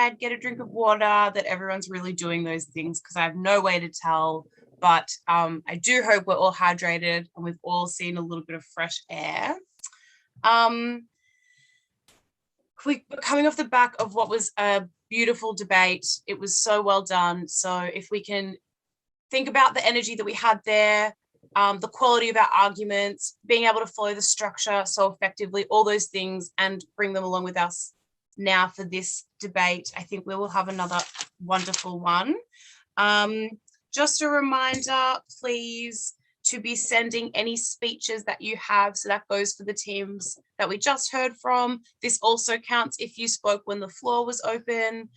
outside, get a drink of water, that everyone's really doing those things, because I have no way to tell. But I do hope we're all hydrated and we've all seen a little bit of fresh air. Coming off the back of what was a beautiful debate, it was so well done. So if we can think about the energy that we had there, the quality of our arguments, being able to follow the structure so effectively, all those things, and bring them along with us now for this debate, I think we will have another wonderful one. Just a reminder, please, to be sending any speeches that you have. So that goes for the teams that we just heard from. This also counts if you spoke when the floor was open.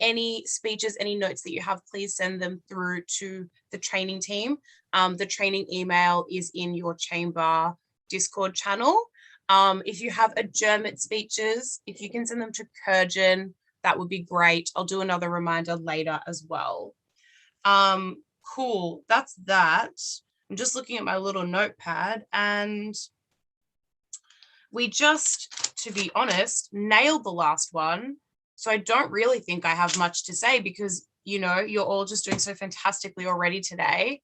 Any speeches, any notes that you have, please send them through to the training team. The training email is in your chamber Discord channel. If you have adjournment speeches, if you can send them to Kurjan, that would be great. I'll do another reminder later as well. Cool, that's that. I'm just looking at my little notepad, and we just, to be honest, nailed the last one. So I don't really think I have much to say, because, you know, you're all just doing so fantastically already today.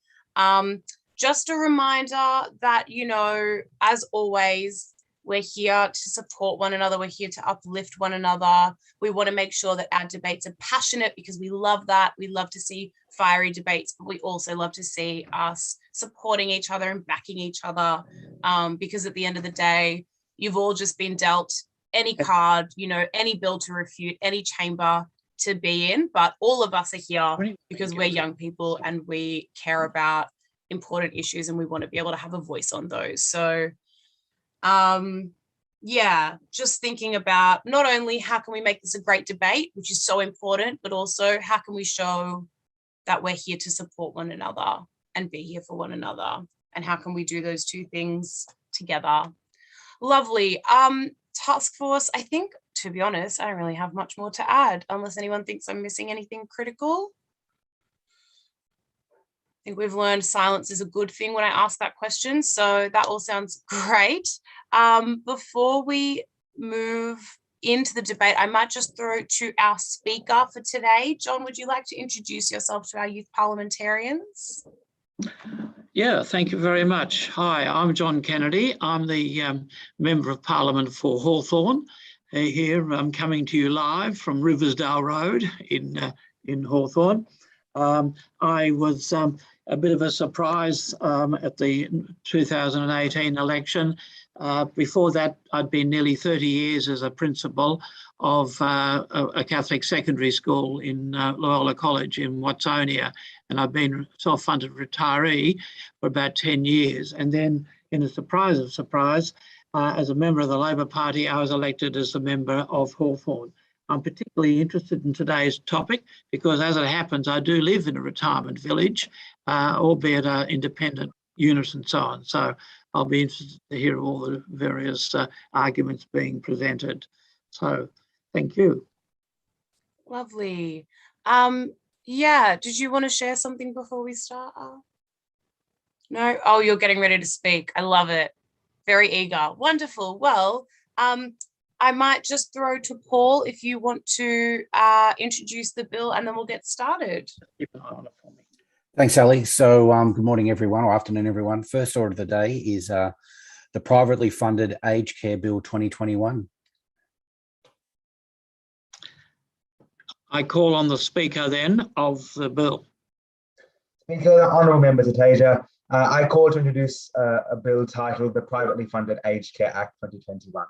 Just a reminder that, you know, as always, we're here to support one another. We're here to uplift one another. We want to make sure that our debates are passionate, because we love that. We love to see fiery debates, but we also love to see us supporting each other and backing each other, because at the end of the day, you've all just been dealt any card, you know, any bill to refute, any chamber to be in, but all of us are here because we're young people and we care about important issues and we want to be able to have a voice on those. So yeah, just thinking about not only how can we make this a great debate, which is so important, but also how can we show that we're here to support one another and be here for one another, and how can we do those two things together. Lovely. Task force, I think, to be honest, I don't really have much more to add, unless anyone thinks I'm missing anything critical. I think we've learned silence is a good thing when I ask that question, so that all sounds great. Before we move into the debate, I might just throw to our speaker for today. John, would you like to introduce yourself to our youth parliamentarians? Yeah, thank you very much. Hi, I'm John Kennedy. I'm the Member of Parliament for Hawthorn. Here I'm coming to you live from Riversdale Road in Hawthorn. I was a bit of a surprise at the 2018 election. Before that, I'd been nearly 30 years as a principal of a Catholic secondary school in Loyola College in Watsonia, and I've been self-funded retiree for about 10 years. And then, in a surprise of surprise, as a member of the Labor Party, I was elected as a member of Hawthorn. I'm particularly interested in today's topic because, as it happens, I do live in a retirement village, albeit an independent unit and so on. So I'll be interested to hear all the various arguments being presented. So thank you. Lovely. Yeah, did you want to share something before we start? No? Oh, you're getting ready to speak. I love it. Very eager. Wonderful. Well, I might just throw to Paul if you want to introduce the bill, and then we'll get started. Keep an eye on it for me. Thanks, Ali. So good morning, everyone, or afternoon, everyone. First order of the day is the privately funded Aged Care Bill 2021. I call on the Speaker then of the bill. Speaker, honourable members of Asia, I call to introduce a bill titled the Privately Funded Aged Care Act 2021.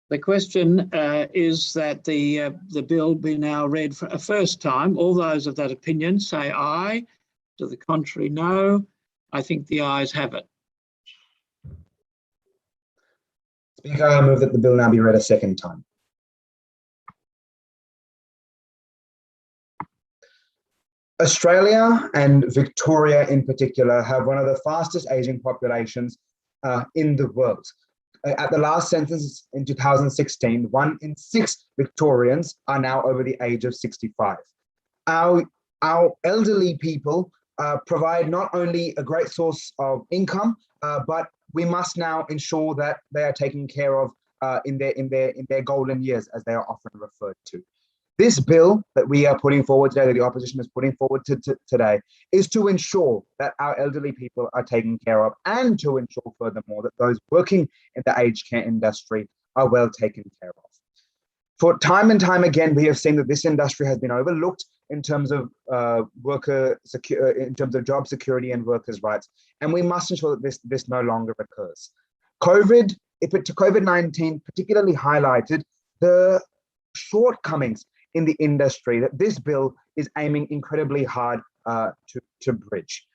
The question is that the bill be now read for a first time. All those of that opinion say aye. To the contrary, no. I think the ayes have it. Speaker, I move that the bill now be read a second time. Australia and Victoria in particular have one of the fastest ageing populations in the world. At the last census in 2016, 1 in 6 Victorians are now over the age of 65. Our elderly people provide not only a great source of income, but we must now ensure that they are taken care of in their golden years, as they are often referred to. This bill that we are putting forward today, that the opposition is putting forward today, is to ensure that our elderly people are taken care of, and to ensure furthermore that those working in the aged care industry are well taken care of. For time and time again, we have seen that this industry has been overlooked in terms of in terms of job security and workers' rights, and we must ensure that this no longer occurs. COVID-19 particularly highlighted the shortcomings in the industry that this bill is aiming incredibly hard to bridge.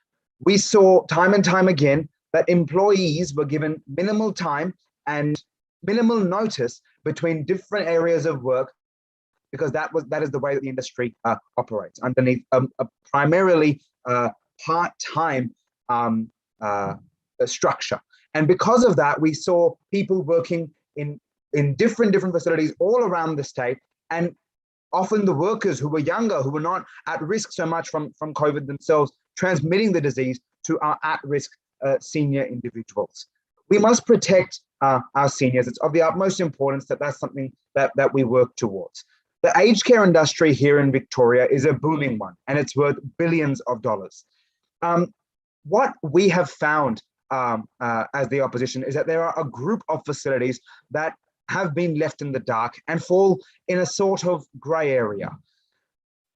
We saw time and time again that employees were given minimal time and minimal notice between different areas of work, because that is the way that the industry operates, underneath a primarily part-time structure. And because of that, we saw people working in different facilities all around the state, and often the workers who were younger, who were not at risk so much from COVID themselves, transmitting the disease to our at-risk senior individuals. We must protect our seniors. It's of the utmost importance that that's something that we work towards. The aged care industry here in Victoria is a booming one, and it's worth billions of dollars. What we have found as the opposition is that there are a group of facilities that have been left in the dark and fall in a sort of grey area.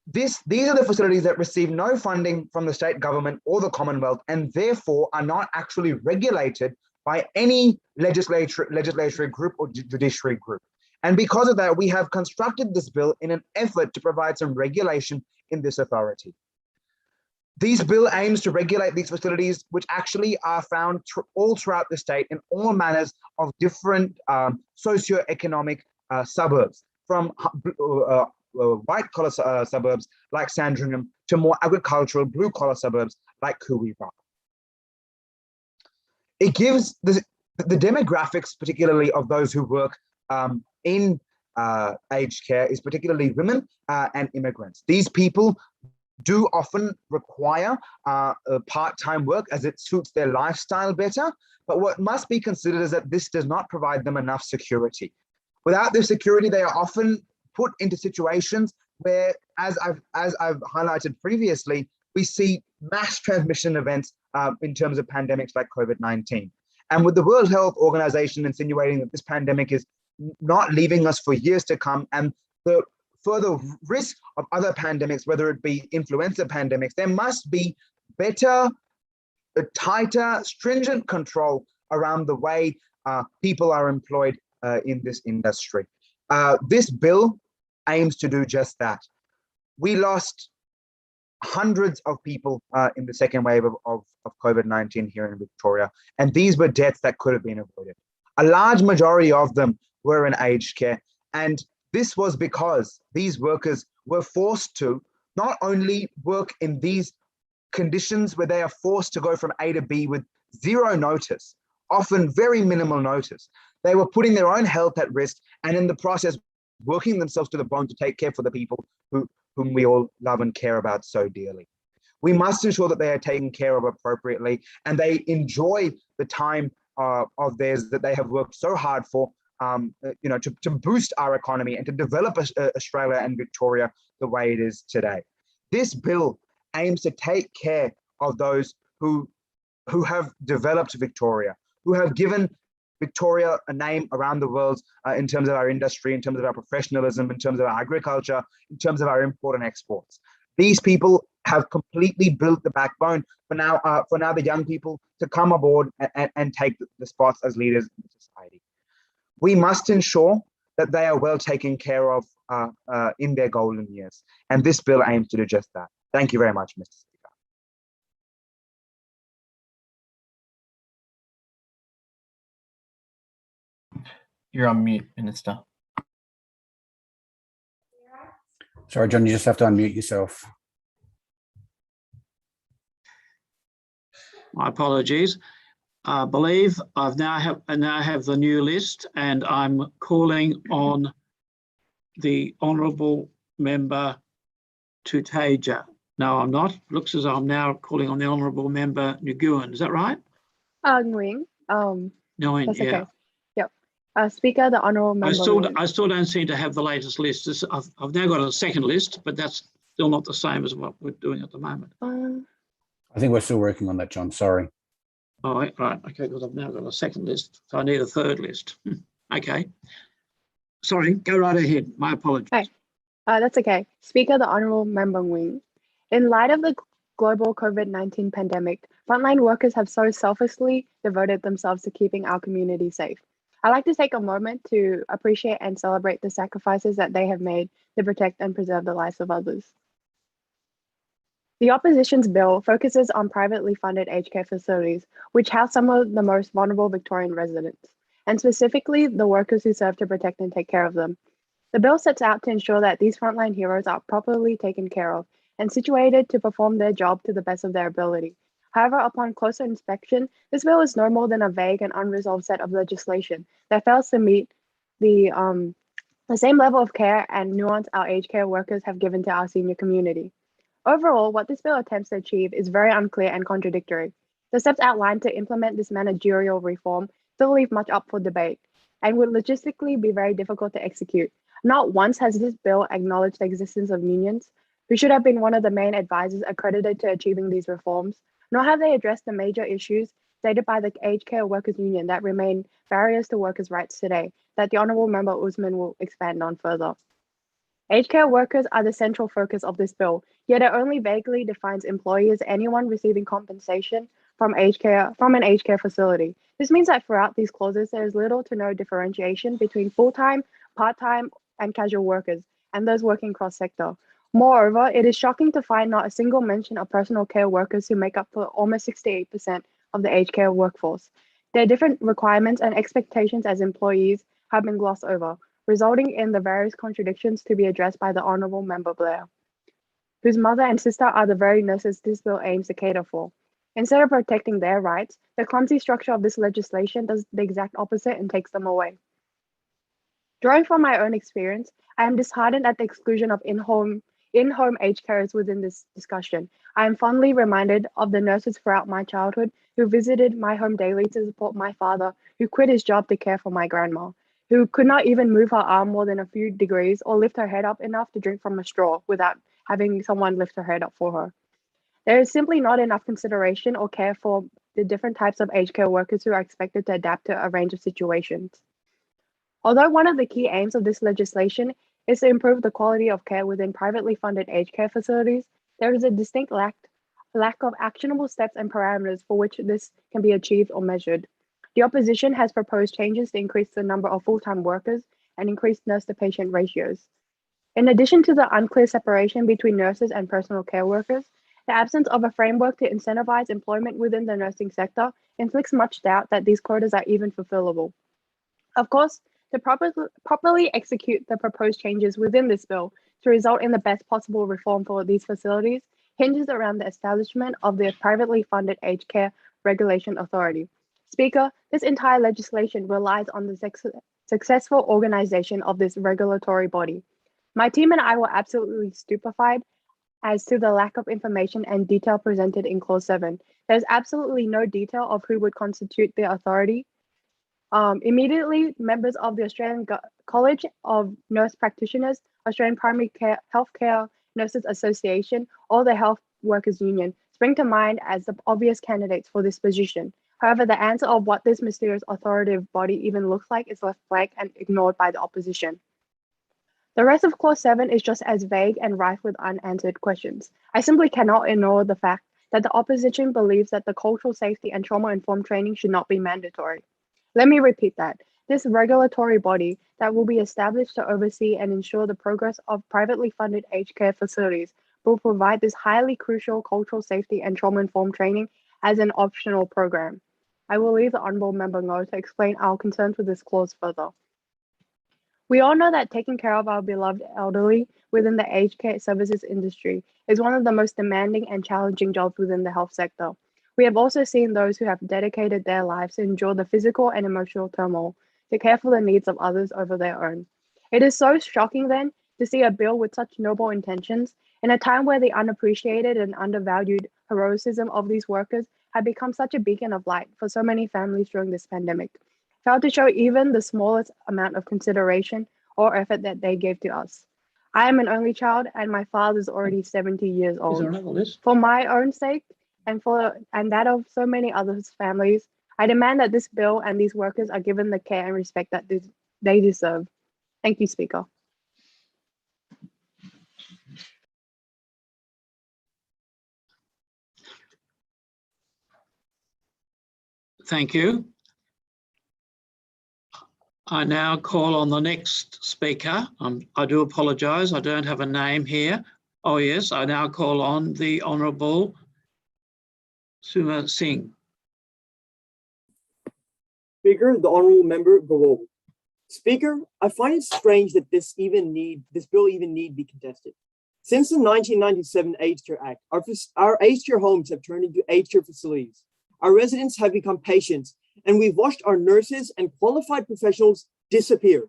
These are the facilities that receive no funding from the state government or the Commonwealth, and therefore are not actually regulated by any legislatory group or judiciary group. And because of that, we have constructed this bill in an effort to provide some regulation in this authority. This bill aims to regulate these facilities, which actually are found all throughout the state in all manners of different socioeconomic suburbs, from white-collar suburbs like Sandringham to more agricultural blue-collar suburbs like Cooee-Rye. It gives the demographics, particularly of those who work in aged care, is particularly women and immigrants. These people do often require part-time work, as it suits their lifestyle better. But what must be considered is that this does not provide them enough security. Without this security, they are often put into situations where, as I've highlighted previously, we see mass transmission events in terms of pandemics like COVID-19. And with the World Health Organization insinuating that this pandemic is not leaving us for years to come, and the further risk of other pandemics, whether it be influenza pandemics, there must be better, tighter, stringent control around the way people are employed in this industry. This bill aims to do just that. We lost hundreds of people in the second wave of COVID-19 here in Victoria, and these were deaths that could have been avoided. A large majority of them were in aged care, and this was because these workers were forced to not only work in these conditions where they are forced to go from A to B with zero notice, often very minimal notice. They were putting their own health at risk, and in the process, working themselves to the bone to take care for the people whom we all love and care about so dearly. We must ensure that they are taken care of appropriately, and they enjoy the time of theirs that they have worked so hard for, to boost our economy and to develop Australia and Victoria the way it is today. This bill aims to take care of those who have developed Victoria, who have given Victoria a name around the world in terms of our industry, in terms of our professionalism, in terms of our agriculture, in terms of our import and exports. These people have completely built the backbone for now the young people to come aboard and take the spots as leaders in society. We must ensure that they are well taken care of in their golden years. And this bill aims to do just that. Thank you very much, Mr. Speaker. You're on mute, Minister. Sorry, John, you just have to unmute yourself. My apologies. I believe I now have the new list, and I'm calling on the Honourable Member Tuteja. No, I'm not. Looks as though I'm now calling on the Honourable Member Nguyen. Is that right? Nguyen. Nguyen, That's yeah. okay. Yep. Speaker, the Honourable Member. I still don't seem to have the latest list. I've now got a second list, but that's still not the same as what we're doing at the moment. I think we're still working on that, John. Sorry. Oh, right. Okay, because I've now got a second list, so I need a third list. Okay. Sorry, go right ahead. My apologies. Hey, that's okay. Speaker, the Honourable Member Wing. In light of the global COVID-19 pandemic, frontline workers have so selflessly devoted themselves to keeping our community safe. I'd like to take a moment to appreciate and celebrate the sacrifices that they have made to protect and preserve the lives of others. The opposition's bill focuses on privately funded aged care facilities, which house some of the most vulnerable Victorian residents, and specifically the workers who serve to protect and take care of them. The bill sets out to ensure that these frontline heroes are properly taken care of and situated to perform their job to the best of their ability. However, upon closer inspection, this bill is no more than a vague and unresolved set of legislation that fails to meet the same level of care and nuance our aged care workers have given to our senior community. Overall, what this bill attempts to achieve is very unclear and contradictory. The steps outlined to implement this managerial reform still leave much up for debate and would logistically be very difficult to execute. Not once has this bill acknowledged the existence of unions, who should have been one of the main advisors accredited to achieving these reforms, nor have they addressed the major issues stated by the Aged Care Workers Union that remain barriers to workers' rights today, that the Honourable Member Usman will expand on further. Aged care workers are the central focus of this bill, yet it only vaguely defines employee as anyone receiving compensation from an aged care facility. This means that throughout these clauses, there is little to no differentiation between full-time, part-time, and casual workers, and those working cross-sector. Moreover, it is shocking to find not a single mention of personal care workers who make up for almost 68% of the aged care workforce. Their different requirements and expectations as employees have been glossed over, resulting in the various contradictions to be addressed by the Honourable Member Blair, whose mother and sister are the very nurses this bill aims to cater for. Instead of protecting their rights, the clumsy structure of this legislation does the exact opposite and takes them away. Drawing from my own experience, I am disheartened at the exclusion of in-home aged carers within this discussion. I am fondly reminded of the nurses throughout my childhood who visited my home daily to support my father, who quit his job to care for my grandma, who could not even move her arm more than a few degrees or lift her head up enough to drink from a straw without having someone lift her head up for her. There is simply not enough consideration or care for the different types of aged care workers who are expected to adapt to a range of situations. Although one of the key aims of this legislation is to improve the quality of care within privately funded aged care facilities, there is a distinct lack of actionable steps and parameters for which this can be achieved or measured. The opposition has proposed changes to increase the number of full-time workers and increase nurse-to-patient ratios. In addition to the unclear separation between nurses and personal care workers, the absence of a framework to incentivize employment within the nursing sector inflicts much doubt that these quotas are even fulfillable. Of course, to properly execute the proposed changes within this bill to result in the best possible reform for these facilities hinges around the establishment of the privately funded aged care regulation authority. Speaker, this entire legislation relies on the successful organization of this regulatory body. My team and I were absolutely stupefied as to the lack of information and detail presented in Clause 7. There's absolutely no detail of who would constitute the authority. Immediately, members of the Australian College of Nurse Practitioners, Australian Primary Healthcare Nurses Association, or the Health Workers Union spring to mind as the obvious candidates for this position. However, the answer of what this mysterious authoritative body even looks like is left blank and ignored by the opposition. The rest of Clause 7 is just as vague and rife with unanswered questions. I simply cannot ignore the fact that the opposition believes that the cultural safety and trauma-informed training should not be mandatory. Let me repeat that. This regulatory body that will be established to oversee and ensure the progress of privately funded aged care facilities will provide this highly crucial cultural safety and trauma-informed training as an optional program. I will leave the Honourable Member Ngo to explain our concerns with this clause further. We all know that taking care of our beloved elderly within the aged care services industry is one of the most demanding and challenging jobs within the health sector. We have also seen those who have dedicated their lives to endure the physical and emotional turmoil to care for the needs of others over their own. It is so shocking then to see a bill with such noble intentions in a time where the unappreciated and undervalued heroism of these workers have become such a beacon of light for so many families during this pandemic. failed to show even the smallest amount of consideration or effort that they gave to us. I am an only child and my father is already 70 years Is old. there another list? For my own sake and that of so many others' families, I demand that this bill and these workers are given the care and respect that they deserve. Thank you, Speaker. Thank you. I now call on the next speaker. I do apologise, I don't have a name here. Oh yes, I now call on the Honourable Suma Singh. Speaker, the Honourable Member Gawal. Speaker, I find it strange that this bill even need be contested. Since the 1997 Aged Care Act, our aged care homes have turned into aged care facilities. Our residents have become patients, and we've watched our nurses and qualified professionals disappear.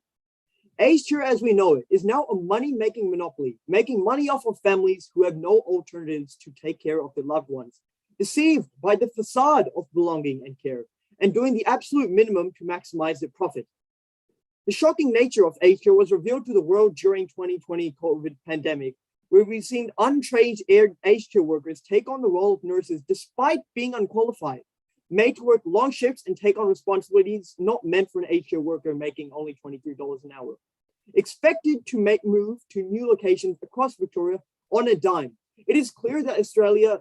Aged care, as we know it, is now a money-making monopoly, making money off of families who have no alternatives to take care of their loved ones, deceived by the facade of belonging and care, and doing the absolute minimum to maximize their profit. The shocking nature of aged care was revealed to the world during 2020 COVID pandemic, where we've seen untrained aged care workers take on the role of nurses despite being unqualified, made to work long shifts and take on responsibilities not meant for an aged care worker making only $23 an hour. Expected to move to new locations across Victoria on a dime. It is clear that Australia,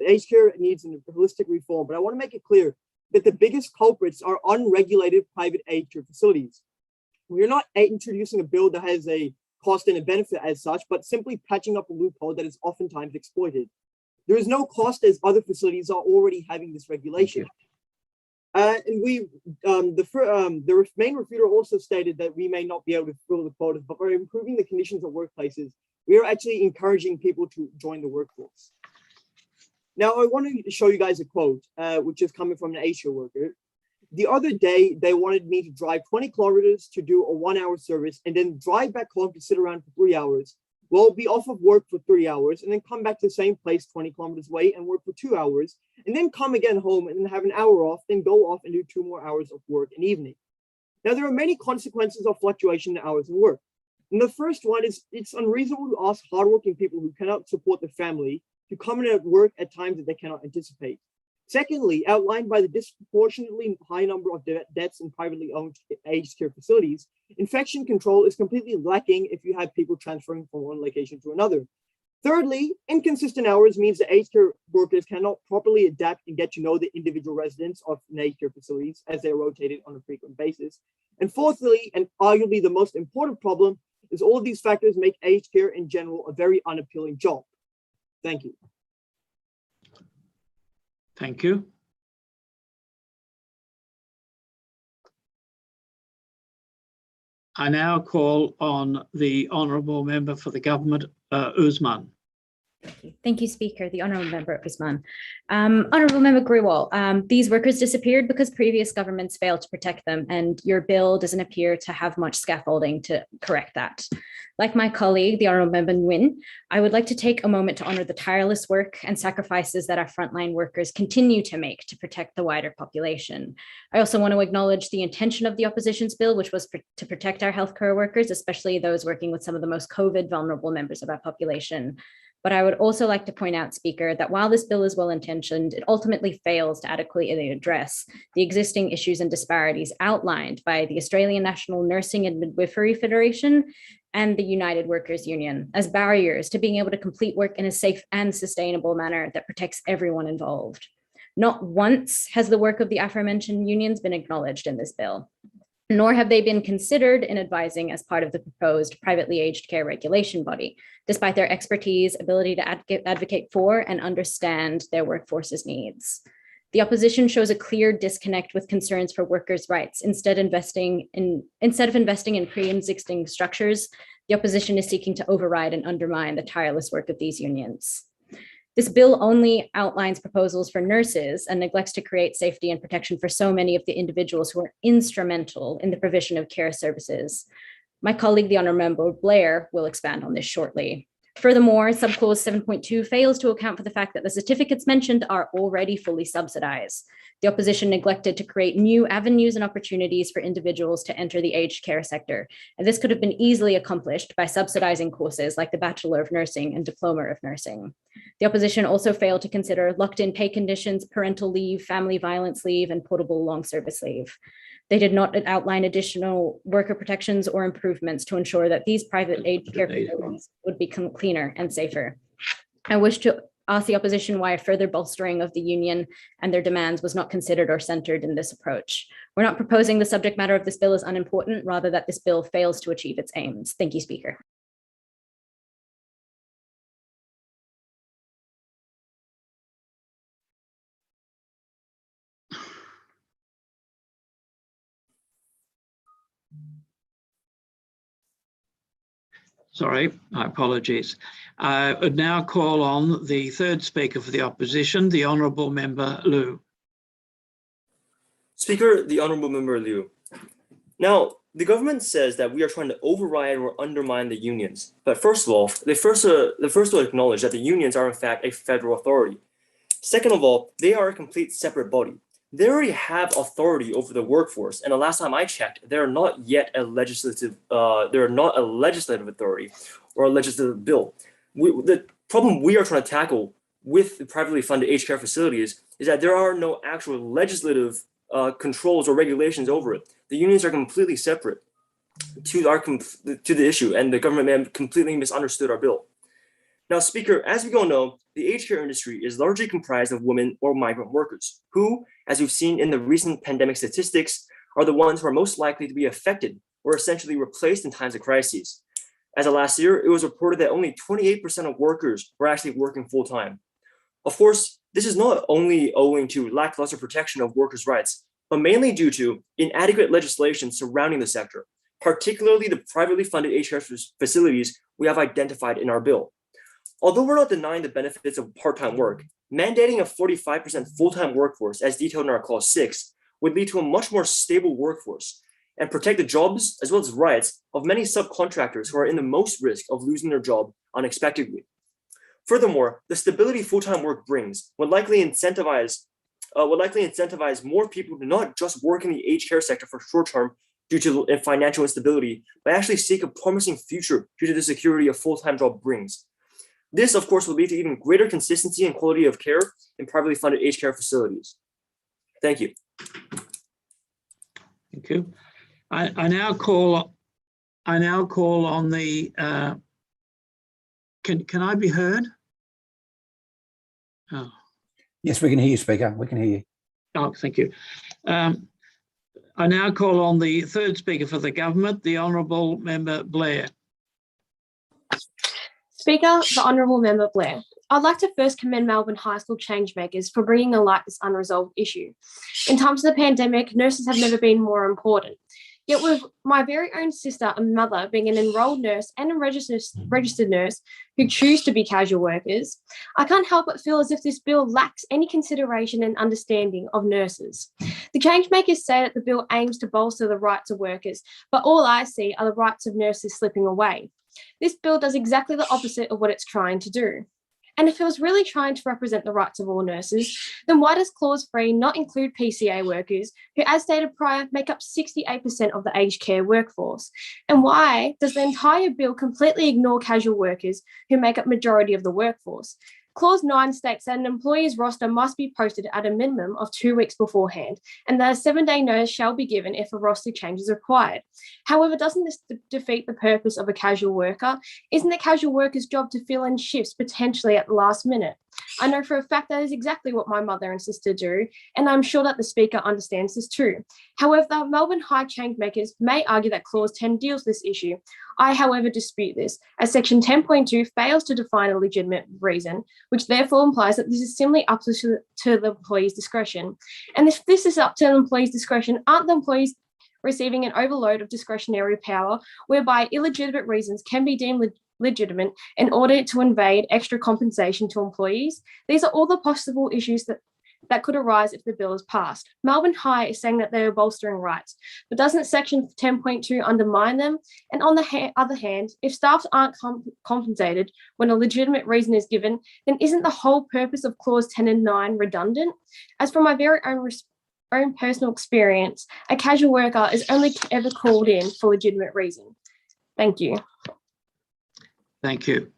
aged care needs a holistic reform, but I want to make it clear that the biggest culprits are unregulated private aged care facilities. We're not introducing a bill that has a cost and a benefit as such, but simply patching up a loophole that is oftentimes exploited. There is no cost as other facilities are already having this regulation. And the main refuter also stated that we may not be able to fill the quotas, but by improving the conditions of workplaces, we are actually encouraging people to join the workforce. Now, I want to show you guys a quote, which is coming from an aged care worker. The other day, they wanted me to drive 20 kilometers to do a 1 hour service and then drive back home to sit around for 3 hours. Well, be off of work for 3 hours and then come back to the same place 20 kilometers away and work for 2 hours and then come again home and then have an hour off, then go off and do 2 more hours of work in the evening. Now, there are many consequences of fluctuation in hours of work. And the first one is it's unreasonable to ask hardworking people who cannot support their family to come in at work at times that they cannot anticipate. Secondly, outlined by the disproportionately high number of deaths in privately owned aged care facilities, infection control is completely lacking if you have people transferring from one location to another. Thirdly, inconsistent hours means that aged care workers cannot properly adapt and get to know the individual residents of aged care facilities as they are rotated on a frequent basis. And fourthly, and arguably the most important problem, is all of these factors make aged care in general a very unappealing job. Thank you. Thank you. I now call on the Honourable Member for the Government, Usman. Thank you, Speaker. The Honourable Member Usman. Honourable Member Grewal, these workers disappeared because previous governments failed to protect them, and your bill doesn't appear to have much scaffolding to correct that. Like my colleague, the Honourable Member Nguyen, I would like to take a moment to honour the tireless work and sacrifices that our frontline workers continue to make to protect the wider population. I also want to acknowledge the intention of the opposition's bill, which was to protect our healthcare workers, especially those working with some of the most COVID vulnerable members of our population. But I would also like to point out, Speaker, that while this bill is well-intentioned, it ultimately fails to adequately address the existing issues and disparities outlined by the Australian National Nursing and Midwifery Federation and the United Workers Union as barriers to being able to complete work in a safe and sustainable manner that protects everyone involved. Not once has the work of the aforementioned unions been acknowledged in this bill, nor have they been considered in advising as part of the proposed privately aged care regulation body, despite their expertise, ability to advocate for and understand their workforce's needs. The opposition shows a clear disconnect with concerns for workers' rights. Instead of investing in pre-existing structures, the opposition is seeking to override and undermine the tireless work of these unions. This bill only outlines proposals for nurses and neglects to create safety and protection for so many of the individuals who are instrumental in the provision of care services. My colleague, the Honourable Member Blair, will expand on this shortly. Furthermore, subclause 7.2 fails to account for the fact that the certificates mentioned are already fully subsidized. The opposition neglected to create new avenues and opportunities for individuals to enter the aged care sector. And this could have been easily accomplished by subsidizing courses like the Bachelor of Nursing and Diploma of Nursing. The opposition also failed to consider locked-in pay conditions, parental leave, family violence leave, and portable long service leave. They did not outline additional worker protections or improvements to ensure that these private aged care facilities would become cleaner and safer. I wish to ask the opposition why a further bolstering of the union and their demands was not considered or centered in this approach. We're not proposing the subject matter of this bill is unimportant, rather that this bill fails to achieve its aims. Thank you, Speaker. Sorry, my apologies. I would now call on the third speaker for the opposition, the Honourable Member Liu. Speaker, the Honourable Member Liu. Now, the government says that we are trying to override or undermine the unions. But first of all, they first will acknowledge that the unions are in fact a federal authority. Second of all, they are a complete separate body. They already have authority over the workforce, and the last time I checked, they're not yet a legislative. They're not a legislative authority or a legislative bill. The problem we are trying to tackle with the privately funded aged care facilities is that there are no actual legislative controls or regulations over it. The unions are completely separate to the issue, and the government may have completely misunderstood our bill. Now, Speaker, as we all know, the aged care industry is largely comprised of women or migrant workers who, as we've seen in the recent pandemic statistics, are the ones who are most likely to be affected or essentially replaced in times of crises. As of last year, it was reported that only 28% of workers were actually working full-time. Of course, this is not only owing to lackluster protection of workers' rights, but mainly due to inadequate legislation surrounding the sector, particularly the privately funded aged care facilities we have identified in our bill. Although we're not denying the benefits of part-time work, mandating a 45% full-time workforce, as detailed in our Clause 6, would lead to a much more stable workforce and protect the jobs as well as rights of many subcontractors who are in the most risk of losing their job unexpectedly. Furthermore, the stability full-time work brings would likely incentivize more people to not just work in the aged care sector for short-term due to financial instability, but actually seek a promising future due to the security a full-time job brings. This, of course, will lead to even greater consistency and quality of care in privately funded aged care facilities. Thank you. Thank you. I now call on the. Can I be heard? Oh. Yes, we can hear you, Speaker. We can hear you. Oh, thank you. I now call on the third speaker for the government, the Honourable Member Blair. Speaker, the Honourable Member Blair. I'd like to first commend Melbourne High School Changemakers for bringing to light this unresolved issue. In times of the pandemic, nurses have never been more important. Yet with my very own sister and mother being an enrolled nurse and a registered nurse who choose to be casual workers, I can't help but feel as if this bill lacks any consideration and understanding of nurses. The Changemakers say that the bill aims to bolster the rights of workers, but all I see are the rights of nurses slipping away. This bill does exactly the opposite of what it's trying to do. And if it was really trying to represent the rights of all nurses, then why does Clause 3 not include PCA workers, who, as stated prior, make up 68% of the aged care workforce? And why does the entire bill completely ignore casual workers, who make up majority of the workforce? Clause 9 states that an employee's roster must be posted at a minimum of 2 weeks beforehand, and that a 7-day notice shall be given if a roster change is required. However, doesn't this defeat the purpose of a casual worker? Isn't a casual worker's job to fill in shifts potentially at the last minute? I know for a fact that is exactly what my mother and sister do, and I'm sure that the Speaker understands this too. However, the Melbourne High Changemakers may argue that Clause 10 deals with this issue. I, however, dispute this, as Section 10.2 fails to define a legitimate reason, which therefore implies that this is simply up to the employee's discretion. And if this is up to the employee's discretion, aren't the employees receiving an overload of discretionary power whereby illegitimate reasons can be deemed legitimate in order to invade extra compensation to employees? These are all the possible issues that that could arise if the bill is passed. Melbourne High is saying that they are bolstering rights, but doesn't Section 10.2 undermine them? And on the other hand, if staff aren't compensated when a legitimate reason is given, then isn't the whole purpose of Clause 10 and 9 redundant? As from my very own personal experience, a casual worker is only ever called in for legitimate reason. Thank you. Thank you.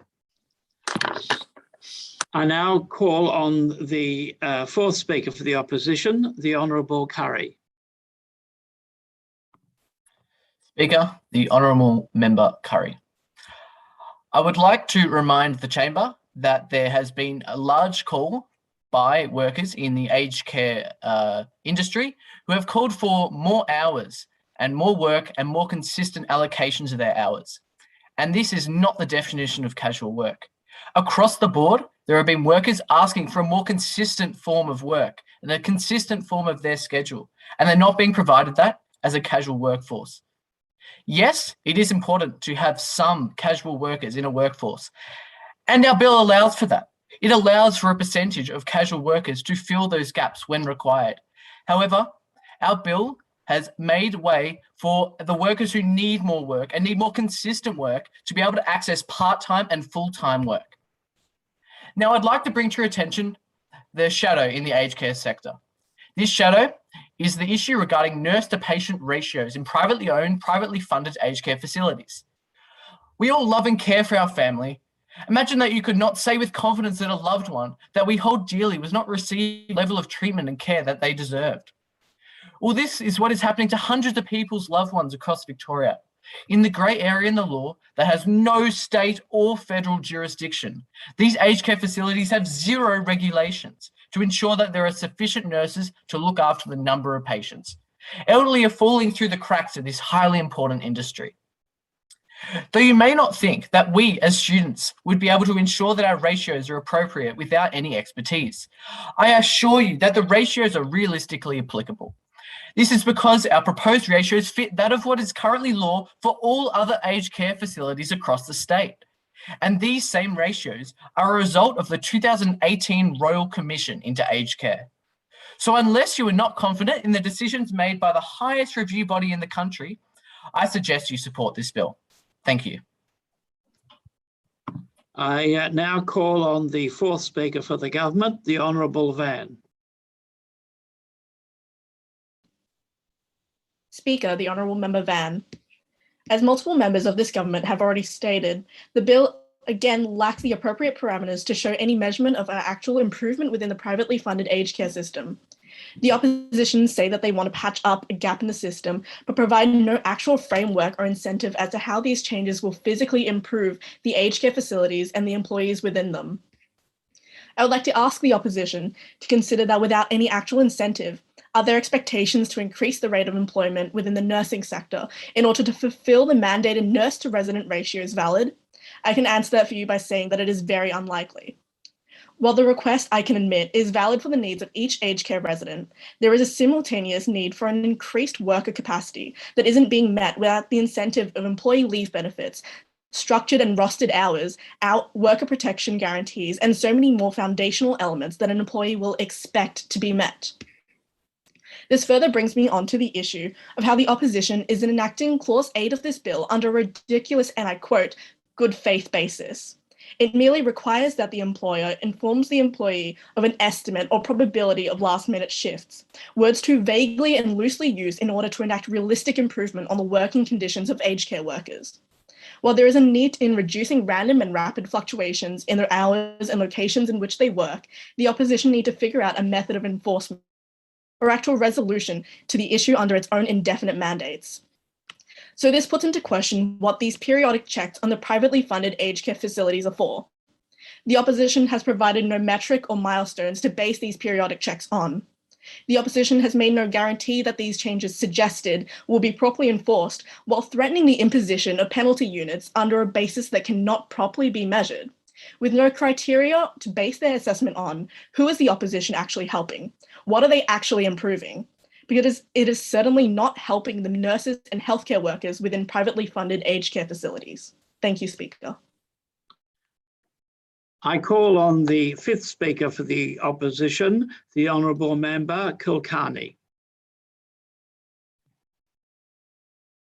I now call on the fourth speaker for the opposition, the Honourable Curry. Speaker, the Honourable Member Curry. I would like to remind the chamber that there has been a large call by workers in the aged care industry who have called for more hours and more work and more consistent allocations of their hours. And this is not the definition of casual work. Across the board, there have been workers asking for a more consistent form of work and a consistent form of their schedule, and they're not being provided that as a casual workforce. Yes, it is important to have some casual workers in a workforce, and our bill allows for that. It allows for a percentage of casual workers to fill those gaps when required. However, our bill has made way for the workers who need more work and need more consistent work to be able to access part-time and full-time work. Now, I'd like to bring to your attention the shadow in the aged care sector. This shadow is the issue regarding nurse to patient ratios in privately owned, privately funded aged care facilities. We all love and care for our family. Imagine that you could not say with confidence that a loved one that we hold dearly was not receiving the level of treatment and care that they deserved. Well, this is what is happening to hundreds of people's loved ones across Victoria, in the grey area in the law that has no state or federal jurisdiction. These aged care facilities have zero regulations to ensure that there are sufficient nurses to look after the number of patients. Elderly are falling through the cracks of this highly important industry. Though you may not think that we as students would be able to ensure that our ratios are appropriate without any expertise, I assure you that the ratios are realistically applicable. This is because our proposed ratios fit that of what is currently law for all other aged care facilities across the state. And these same ratios are a result of the 2018 Royal Commission into aged care. So unless you are not confident in the decisions made by the highest review body in the country, I suggest you support this bill. Thank you. I now call on the fourth speaker for the government, the Honourable Van. Speaker, the Honourable Member Van. As multiple members of this government have already stated, the bill again lacks the appropriate parameters to show any measurement of an actual improvement within the privately funded aged care system. The opposition say that they want to patch up a gap in the system, but provide no actual framework or incentive as to how these changes will physically improve the aged care facilities and the employees within them. I would like to ask the opposition to consider that without any actual incentive, are there expectations to increase the rate of employment within the nursing sector in order to fulfill the mandated nurse to resident ratios valid? I can answer that for you by saying that it is very unlikely. While the request, I can admit, is valid for the needs of each aged care resident, there is a simultaneous need for an increased worker capacity that isn't being met without the incentive of employee leave benefits, structured and rostered hours, worker protection guarantees, and so many more foundational elements that an employee will expect to be met. This further brings me on to the issue of how the opposition is enacting Clause 8 of this bill under a ridiculous, and I quote, good faith basis. It merely requires that the employer informs the employee of an estimate or probability of last-minute shifts, words too vaguely and loosely used in order to enact realistic improvement on the working conditions of aged care workers. While there is a need in reducing random and rapid fluctuations in their hours and locations in which they work, the opposition need to figure out a method of enforcement or actual resolution to the issue under its own indefinite mandates. So this puts into question what these periodic checks on the privately funded aged care facilities are for. The opposition has provided no metric or milestones to base these periodic checks on. The opposition has made no guarantee that these changes suggested will be properly enforced, while threatening the imposition of penalty units under a basis that cannot properly be measured. With no criteria to base their assessment on, who is the opposition actually helping? What are they actually improving? Because it is certainly not helping the nurses and healthcare workers within privately funded aged care facilities. Thank you, Speaker. I call on the fifth speaker for the opposition, the Honourable Member Kilcarney.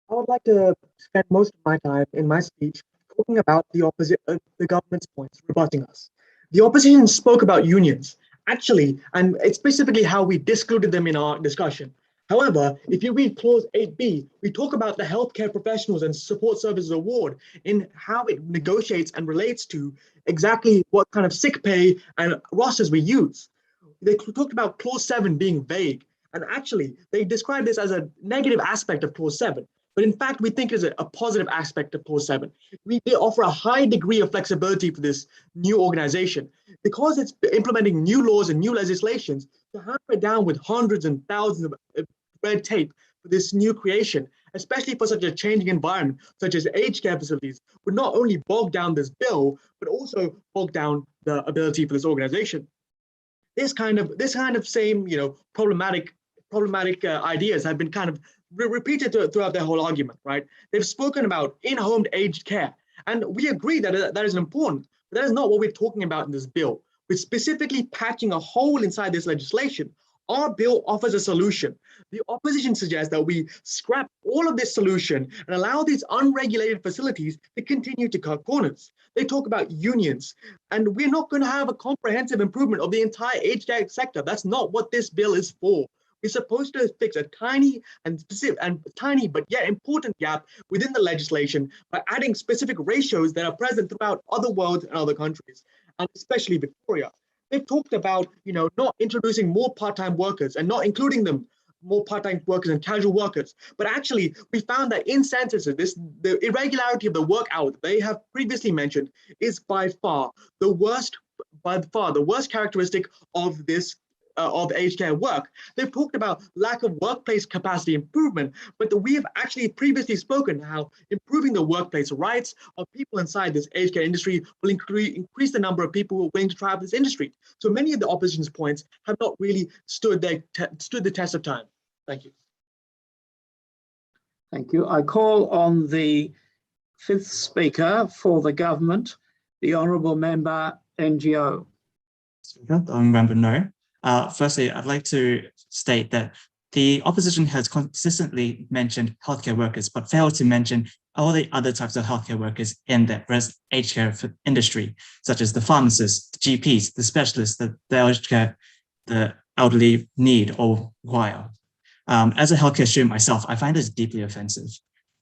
I would like to spend most of my time in my speech talking about the government's points, rebutting us. The opposition spoke about unions, actually, and it's specifically how we excluded them in our discussion. However, if you read clause 8b, we talk about the Healthcare Professionals and Support Services Award in how it negotiates and relates to exactly what kind of sick pay and rosters we use. They talked about clause 7 being vague, and actually they described this as a negative aspect of clause 7. But in fact, we think it's a positive aspect of clause 7. They offer a high degree of flexibility for this new organization because it's implementing new laws and new legislations to hammer it down with hundreds and thousands of red tape for this new creation, especially for such a changing environment, such as aged care facilities, would not only bog down this bill, but also bog down the ability for this organization. This kind of same, problematic ideas have been kind of repeated throughout their whole argument, right? They've spoken about in-home aged care, and we agree that that is important, but that is not what we're talking about in this bill. We're specifically patching a hole inside this legislation. Our bill offers a solution. The opposition suggests that we scrap all of this solution and allow these unregulated facilities to continue to cut corners. They talk about unions, and we're not going to have a comprehensive improvement of the entire aged care sector. That's not what this bill is for. We're supposed to fix a tiny but yet important gap within the legislation by adding specific ratios that are present throughout other worlds and other countries, and especially Victoria. They've talked about, not introducing more part-time workers and not including them, more part-time workers and casual workers. But actually, we found that in censuses, the irregularity of the work hour that they have previously mentioned is by far the worst characteristic of this of aged care work. They've talked about lack of workplace capacity improvement, but we have actually previously spoken how improving the workplace rights of people inside this aged care industry will increase the number of people who are willing to try out this industry. So many of the opposition's points have not really stood the test of time. Thank you. Thank you. I call on the fifth speaker for the government, the Honourable Member NGO. Speaker, the Honourable Member No. Firstly, I'd like to state that the opposition has consistently mentioned healthcare workers, but failed to mention all the other types of healthcare workers in the aged care industry, such as the pharmacists, the GPs, the specialists that the elderly need or require. As a healthcare student myself, I find this deeply offensive.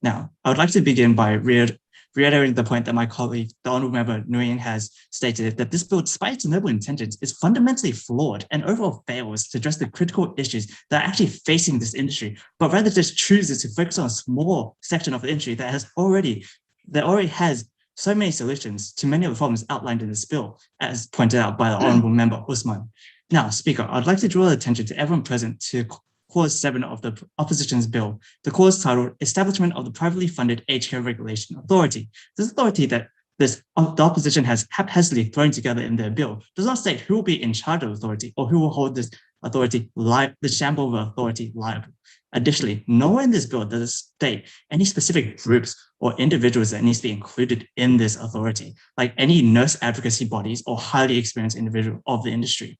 Now, I would like to begin by reiterating the point that my colleague, the Honourable Member Nguyen, has stated, that this bill, despite its noble intentions, is fundamentally flawed and overall fails to address the critical issues that are actually facing this industry, but rather just chooses to focus on a small section of the industry that already has so many solutions to many of the problems outlined in this bill, as pointed out by the Honourable Member Usman. Now, Speaker, I'd like to draw attention to everyone present to Clause 7 of the opposition's bill, the clause titled Establishment of the Privately Funded Aged Care Regulation Authority. This authority that the opposition has haphazardly thrown together in their bill does not state who will be in charge of the authority or who will hold this authority the shamble of the authority liable. Additionally, nowhere in this bill does it state any specific groups or individuals that needs to be included in this authority, like any nurse advocacy bodies or highly experienced individual of the industry.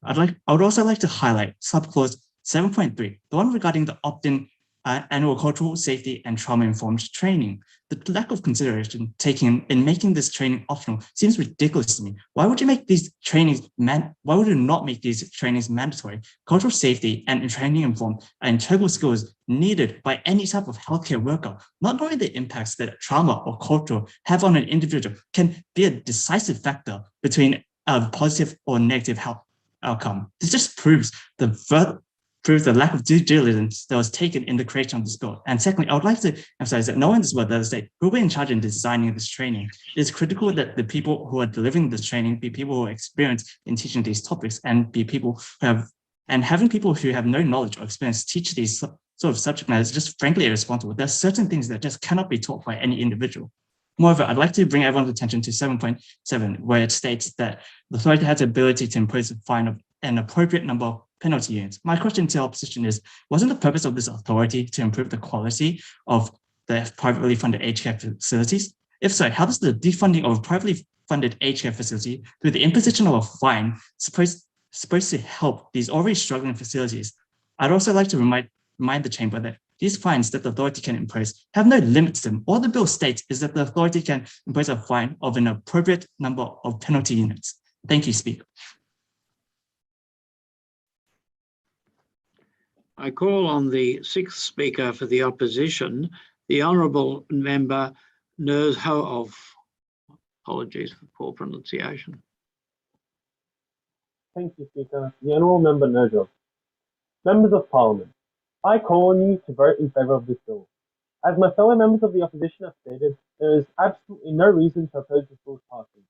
I would also like to highlight subclause 7.3, the one regarding the opt-in annual cultural safety and trauma-informed training. The lack of consideration taken in making this training optional seems ridiculous to me. Why would you make these trainings why would you not make these trainings mandatory? Cultural safety and training informed are integral skills needed by any type of healthcare worker. Not knowing the impacts that trauma or culture have on an individual can be a decisive factor between a positive or negative health outcome. This just proves the lack of due diligence that was taken in the creation of this bill. And secondly, I would like to emphasize that no one in this bill does state who will be in charge in designing this training. It is critical that the people who are delivering this training be people who are experienced in teaching these topics and be people who have, and having people who have no knowledge or experience teach these sort of subject matters is just frankly irresponsible. There are certain things that just cannot be taught by any individual. Moreover, I'd like to bring everyone's attention to 7.7, where it states that the authority has the ability to impose a fine of an appropriate number of penalty units. My question to the opposition is, wasn't the purpose of this authority to improve the quality of the privately funded aged care facilities? If so, how does the defunding of privately funded aged care facility through the imposition of a fine supposed to help these already struggling facilities. I'd also like to remind the chamber that these fines that the authority can impose have no limit to them. All the bill states is that the authority can impose a fine of an appropriate number of penalty units. Thank you, Speaker. I call on the sixth speaker for the opposition, the Honourable Member Nershoff. Apologies for poor pronunciation. Thank you, Speaker. The Honourable Member Nershoff. Members of Parliament, I call on you to vote in favour of this bill. As my fellow members of the opposition have stated, there is absolutely no reason to oppose this bill's passing.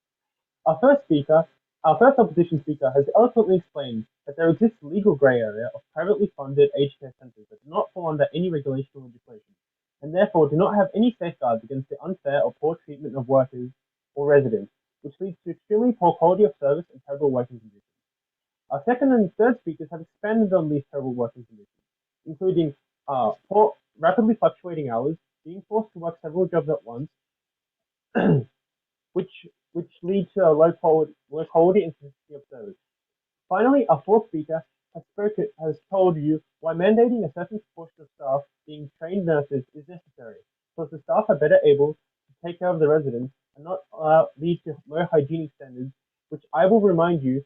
Our first opposition speaker has eloquently explained that there exists a legal grey area of privately funded aged care centres that do not fall under any regulation or legislation, and therefore do not have any safeguards against the unfair or poor treatment of workers or residents, which leads to extremely poor quality of service and terrible working conditions. Our second and third speakers have expanded on these terrible working conditions, including poor, rapidly fluctuating hours, being forced to work several jobs at once, which lead to a low quality and consistency of service. Finally, our fourth speaker has told you why mandating a certain proportion of staff being trained nurses is necessary, because the staff are better able to take care of the residents and not lead to low hygienic standards, which I will remind you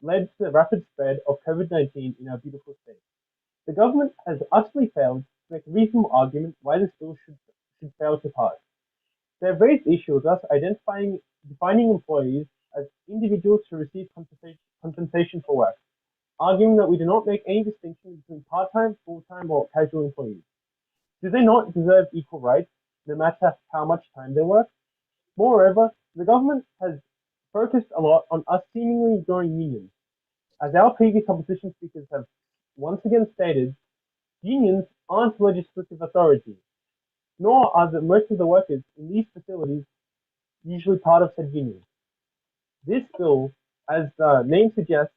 led to the rapid spread of COVID-19 in our beautiful state. The government has utterly failed to make a reasonable argument why this bill should fail to pass. They have raised issues, thus defining employees as individuals who receive compensation for work, arguing that we do not make any distinction between part-time, full-time, or casual employees. Do they not deserve equal rights, no matter how much time they work? Moreover, the government has focused a lot on us seemingly ignoring unions. As our previous opposition speakers have once again stated, unions aren't legislative authority, nor are most of the workers in these facilities usually part of said unions. This bill, as the name suggests,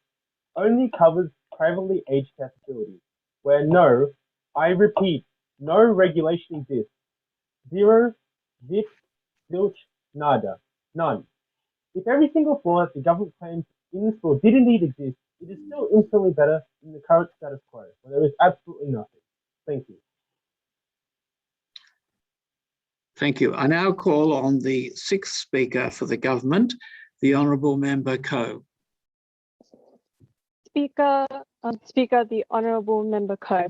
only covers privately aged care facilities, where I repeat, no regulation exists. Zero, zip, zilch, nada, none. If every single flaw that the government claims in this bill did indeed exist, it is still infinitely better than the current status quo, where there is absolutely nothing. Thank you. Thank you. I now call on the sixth speaker for the government, the Honourable Member Coe. Speaker, the Honourable Member Coe.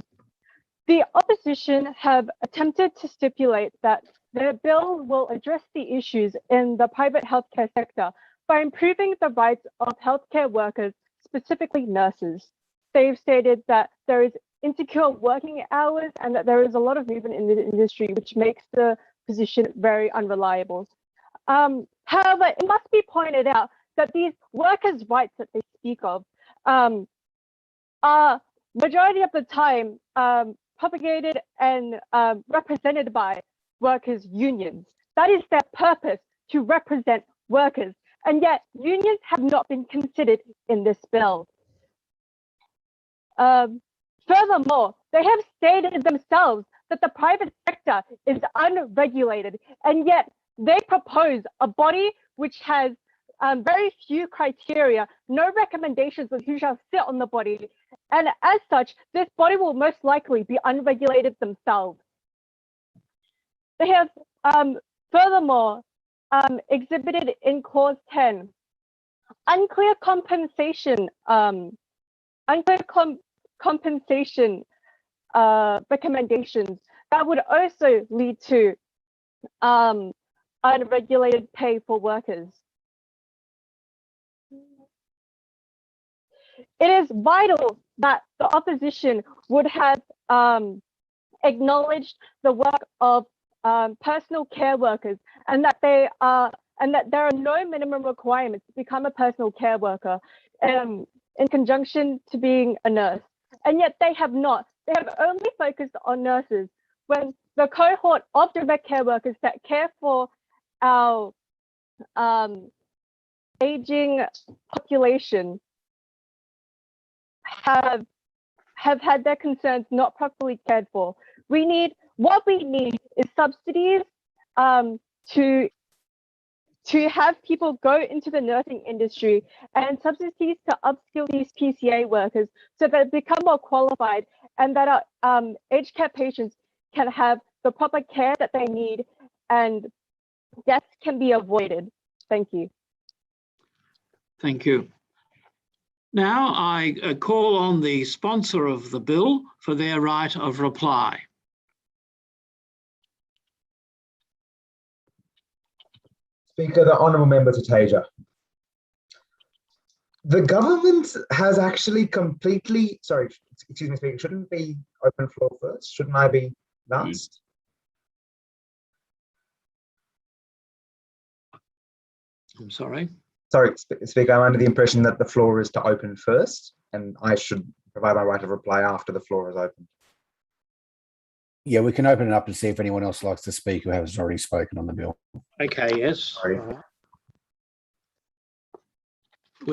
The opposition have attempted to stipulate that the bill will address the issues in the private healthcare sector by improving the rights of healthcare workers, specifically nurses. They've stated that there is insecure working hours and that there is a lot of movement in the industry, which makes the position very unreliable. However, it must be pointed out that these workers' rights that they speak of are majority of the time propagated and represented by workers' unions. That is their purpose, to represent workers, and yet unions have not been considered in this bill. Furthermore, they have stated themselves that the private sector is unregulated, and yet they propose a body which has very few criteria, no recommendations of who shall sit on the body, and as such, this body will most likely be unregulated themselves. They have furthermore exhibited in clause 10 unclear compensation recommendations that would also lead to unregulated pay for workers. It is vital that the opposition would have acknowledged the work of personal care workers, and that there are no minimum requirements to become a personal care worker in conjunction to being a nurse. And yet they have not. They have only focused on nurses, when the cohort of direct care workers that care for our aging population have had their concerns not properly cared for. What we need is subsidies to to have people go into the nursing industry and subsidies to upskill these PCA workers so that they become more qualified and that our aged care patients can have the proper care that they need and deaths can be avoided. Thank you. Thank you. Now I call on the sponsor of the bill for their right of reply. Speaker, the Honourable Member Tateja. The government has actually completely, sorry, excuse me, Speaker, shouldn't be open floor first? Shouldn't I be last? I'm sorry. Sorry, Speaker, I'm under the impression that the floor is to open first and I should provide my right of reply after the floor is open. Yeah, we can open it up and see if anyone else likes to speak who has already spoken on the bill. Okay, yes. Sorry.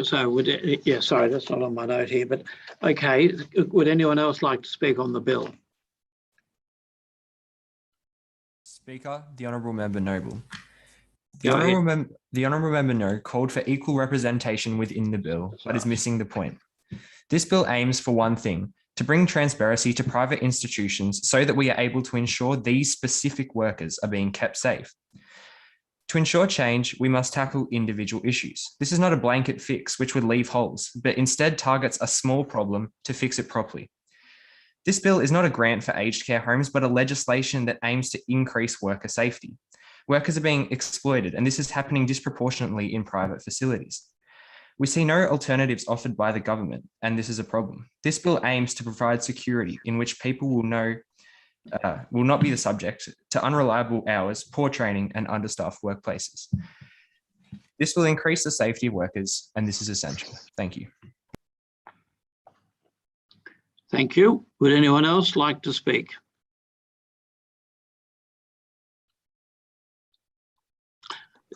So would it, yeah, sorry, that's not on my note here, but okay, would anyone else like to speak on the bill? Speaker, the Honourable Member Noble. The Go ahead. Honourable Member No called for equal representation within the bill, but is missing the point. This bill aims for one thing, to bring transparency to private institutions so that we are able to ensure these specific workers are being kept safe. To ensure change, we must tackle individual issues. This is not a blanket fix which would leave holes, but instead targets a small problem to fix it properly. This bill is not a grant for aged care homes, but a legislation that aims to increase worker safety. Workers are being exploited, and this is happening disproportionately in private facilities. We see no alternatives offered by the government, and this is a problem. This bill aims to provide security in which people will not be the subject to unreliable hours, poor training, and understaffed workplaces. This will increase the safety of workers, and this is essential. Thank you. Thank you. Would anyone else like to speak?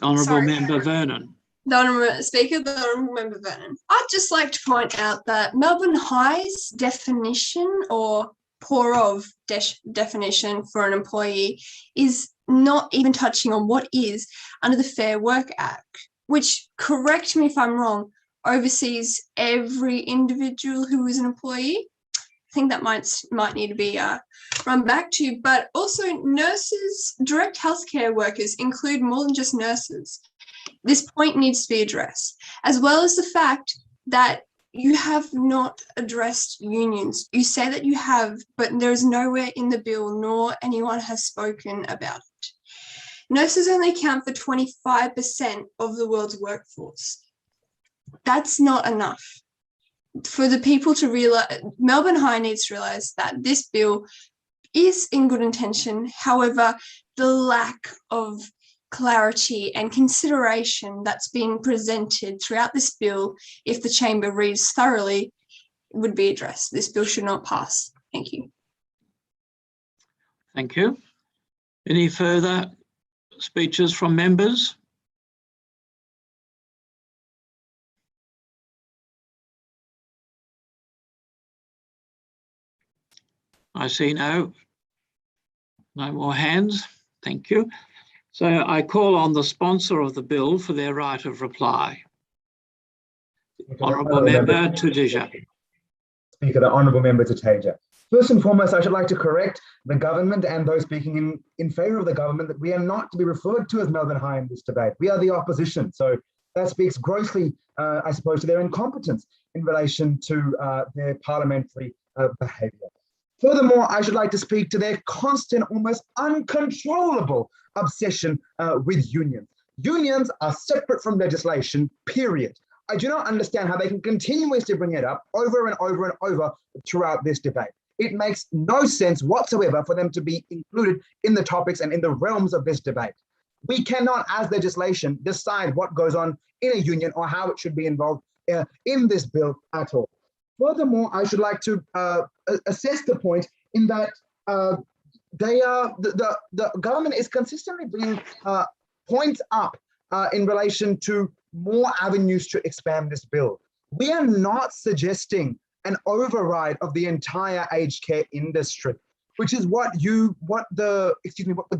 Honourable Member Vernon. The Honourable Speaker, the Honourable Member Vernon. I'd just like to point out that Melbourne High's definition or poor of definition for an employee is not even touching on what is under the Fair Work Act, which, correct me if I'm wrong, oversees every individual who is an employee. I think that might need to be run back to, but also nurses, direct healthcare workers include more than just nurses. This point needs to be addressed, as well as the fact that you have not addressed unions. You say that you have, but there is nowhere in the bill nor anyone has spoken about it. Nurses only account for 25% of the world's workforce. That's not enough. For the people to realize, Melbourne High needs to realize that this bill is in good intention. However, the lack of clarity and consideration that's being presented throughout this bill, if the chamber reads thoroughly, would be addressed. This bill should not pass. Thank you. Thank you. Any further speeches from members? I see no more hands. Thank you. So I call on the sponsor of the bill for their right of reply. Honourable Member Tateja. Speaker, the Honourable Member Tateja. First and foremost, I should like to correct the government and those speaking in favour of the government that we are not to be referred to as Melbourne High in this debate. We are the opposition. So that speaks grossly, I suppose, to their incompetence in relation to their parliamentary behaviour. Furthermore, I should like to speak to their constant, almost uncontrollable obsession with unions. Unions are separate from legislation, period. I do not understand how they can continuously bring it up over and over and over throughout this debate. It makes no sense whatsoever for them to be included in the topics and in the realms of this debate. We cannot, as legislation, decide what goes on in a union or how it should be involved in this bill at all. Furthermore, I should like to assess the point in that the government is consistently bringing points up in relation to more avenues to expand this bill. We are not suggesting an override of the entire aged care industry, which is what the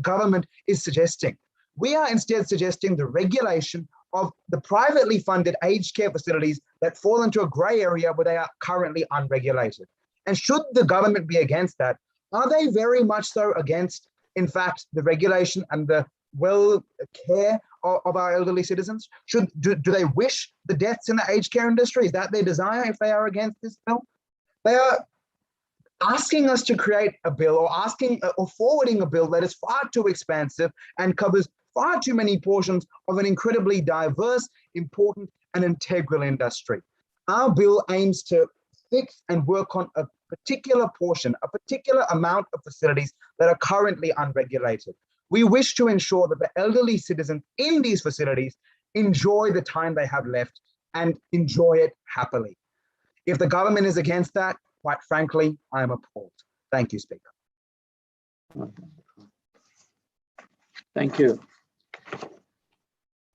government is suggesting. We are instead suggesting the regulation of the privately funded aged care facilities that fall into a grey area where they are currently unregulated. And should the government be against that, are they very much so against, in fact, the regulation and the well care of our elderly citizens? Do they wish the deaths in the aged care industry? Is that their desire if they are against this bill? They are asking us to create a bill or forwarding a bill that is far too expansive and covers far too many portions of an incredibly diverse, important, and integral industry. Our bill aims to fix and work on a particular portion, a particular amount of facilities that are currently unregulated. We wish to ensure that the elderly citizens in these facilities enjoy the time they have left and enjoy it happily. If the government is against that, quite frankly, I am appalled. Thank you, Speaker. Thank you.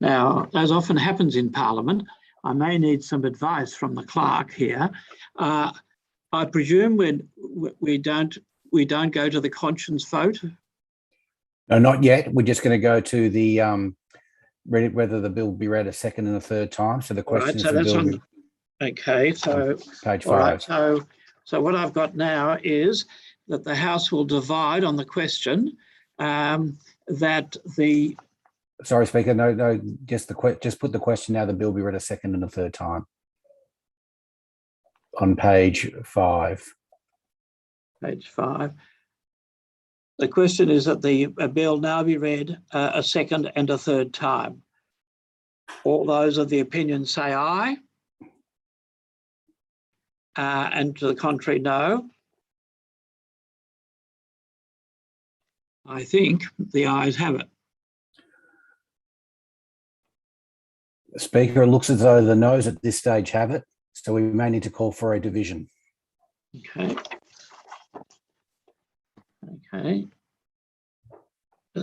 Now, as often happens in Parliament, I may need some advice from the clerk here. I presume we don't go to the conscience vote. No, not yet. We're just going to go to the whether the bill be read a second and a third time. So the question is the bill. Okay, so page 5. All right, so what I've got now is that the House will divide on the question that the. Sorry, Speaker. No. Just put the question now. The bill be read a second and a third time. On page 5. Page 5. The question is that the bill now be read a second and a third time. All those of the opinion say aye. And to the contrary, no. I think the ayes have it. Speaker, it looks as though the noes at this stage have it, so we may need to call for a division. Okay. Okay.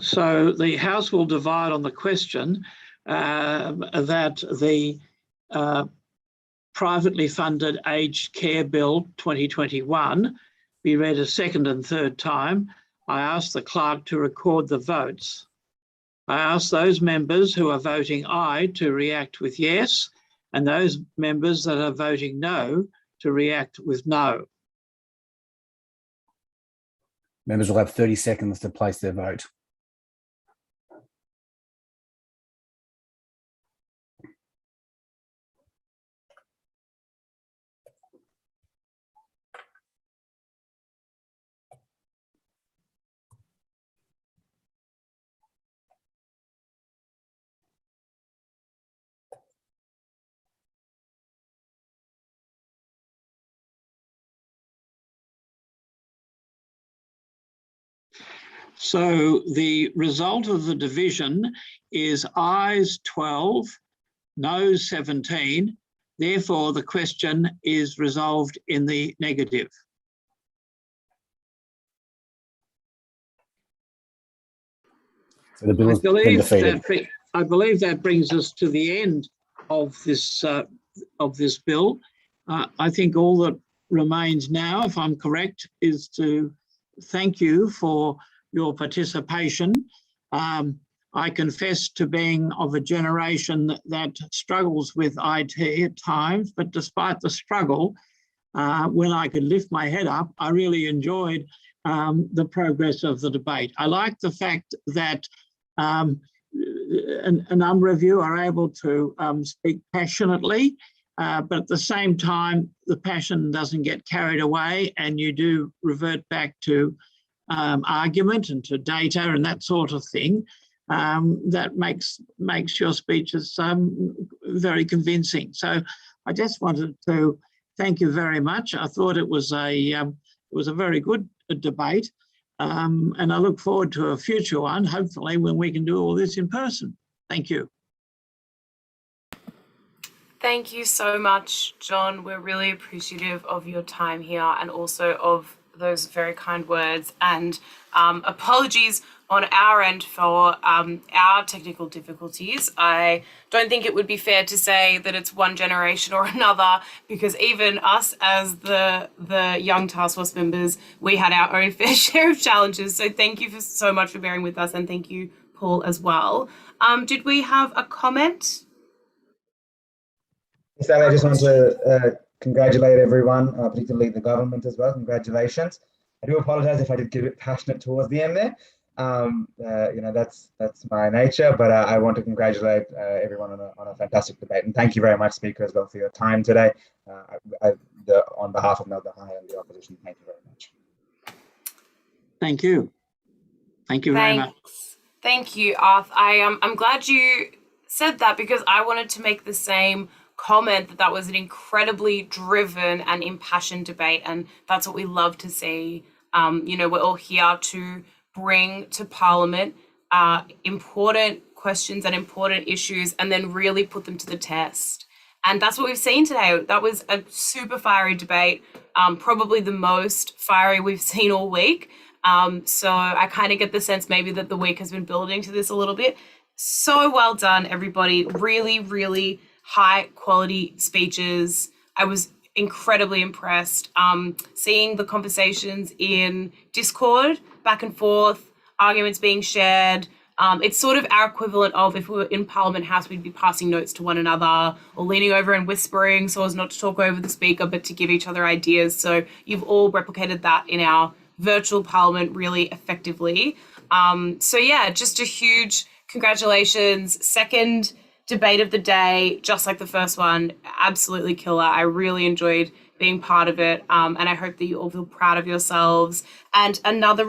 So the House will divide on the question that the privately funded aged care bill 2021 be read a second and third time. I ask the clerk to record the votes. I ask those members who are voting aye to react with yes, and those members that are voting no to react with no. Members will have 30 seconds to place their vote. So the result of the division is ayes 12, noes 17. Therefore, the question is resolved in the negative. So the bill has been defeated. I believe that brings us to the end of this bill. I think all that remains now, if I'm correct, is to thank you for your participation. I confess to being of a generation that struggles with IT at times, but despite the struggle, when I could lift my head up, I really enjoyed the progress of the debate. I like the fact that a number of you are able to speak passionately, but at the same time, the passion doesn't get carried away and you do revert back to argument and to data and that sort of thing. That makes your speeches very convincing. So I just wanted to thank you very much. I thought it was a very good debate, and I look forward to a future one, hopefully when we can do all this in person. Thank you. Thank you so much, John. We're really appreciative of your time here and also of those very kind words, and apologies on our end for our technical difficulties. I don't think it would be fair to say that it's one generation or another, because even us as the young task force members, we had our own fair share of challenges. So thank you so much for bearing with us, and thank you, Paul, as well. Did we have a comment? Sally, I just want to congratulate everyone, particularly the government as well. Congratulations. I do apologize if I did get a bit passionate towards the end there. That's my nature, but I want to congratulate everyone on a fantastic debate. And thank you very much, Speaker, as well, for your time today. On behalf of Melbourne High and the opposition, thank you very much. Thank you. Thank you very much. Thank you, Arth. I'm glad you said that, because I wanted to make the same comment that was an incredibly driven and impassioned debate, and that's what we love to see. We're all here to bring to Parliament important questions and important issues, and then really put them to the test. And that's what we've seen today. That was a super fiery debate, probably the most fiery we've seen all week. So I kind of get the sense maybe that the week has been building to this a little bit. So well done, everybody. Really, really high quality speeches. I was incredibly impressed. Seeing the conversations in Discord, back and forth, arguments being shared. It's sort of our equivalent of if we were in Parliament House, we'd be passing notes to one another or leaning over and whispering so as not to talk over the speaker, but to give each other ideas. So you've all replicated that in our virtual Parliament really effectively. Just a huge congratulations. Second debate of the day, just like the first one, absolutely killer. I really enjoyed being part of it. And I hope that you all feel proud of yourselves. And another